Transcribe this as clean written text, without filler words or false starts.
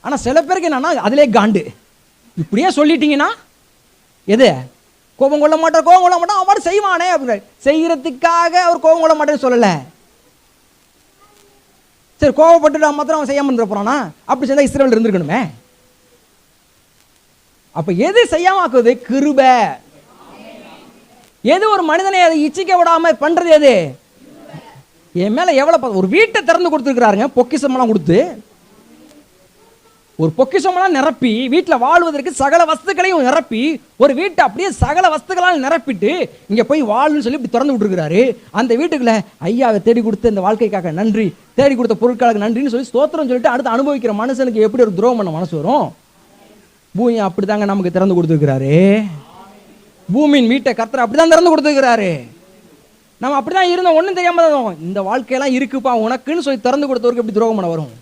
ஆனால் சில பேருக்கு என்னன்னா அதிலே காண்டு. இப்படியே சொல்லிட்டீங்கன்னா எது கோபம் கொள்ள மாட்டார், கோபம் கொள்ள மாட்டான், அவன் செய்வானே அப்படின்ற செய்யறதுக்காக அவர் கோபம் கொள்ள மாட்டேன்னு சொல்லலை. சரி, கோபப்பட்டு மாத்திரம் அவன் செய்யாமல் இருந்துட போறானா? அப்படி செஞ்சா இஸ்ரவேல் இருந்திருக்கணுமே. அப்ப எது செய்யாம ஆக்குவது? கிருபை. எது ஒரு மனிதனை அதை இச்சிக்க விடாம பண்றது? எது என் மேல எவ்வளவு ஒரு வீட்டை திறந்து கொடுத்துருக்கிறாருங்க, பொக்கிஷமெல்லாம் கொடுத்து, ஒரு பொக்கிஷமெல்லாம் நிரப்பி வீட்டில் வாழ்வதற்கு சகல வஸ்துக்களையும் நிரப்பி, ஒரு வீட்டை அப்படியே சகல வஸ்துக்களால் நிரப்பிட்டு இங்க போய் வாழுன்னு சொல்லி இப்படி திறந்து விட்டுருக்கிறாரு. அந்த வீட்டுக்குள்ள ஐயாவை தேடி கொடுத்த இந்த வாழ்க்கைக்காக நன்றி, தேடி கொடுத்த பொருட்களுக்கு நன்றின்னு சொல்லி ஸ்தோத்திரம் சொல்லிட்டு அடுத்து அனுபவிக்கிற மனுஷனுக்கு எப்படி ஒரு துரோகம் பண்ண மனசு வரும்? பூமி அப்படிதாங்க நமக்கு திறந்து கொடுத்துருக்கிறாரு. பூமியின் வீட்டை கர்த்தர் அப்படிதான் திறந்து கொடுத்துருக்கிறாரு. நம்ம அப்படிதான் இருந்தோம், ஒன்றும் தெரியாம இந்த வாழ்க்கையெல்லாம் இருக்குப்பா உனக்குன்னு சொல்லி திறந்து கொடுத்தவருக்கு எப்படி துரோகம் பண்ண வரும்?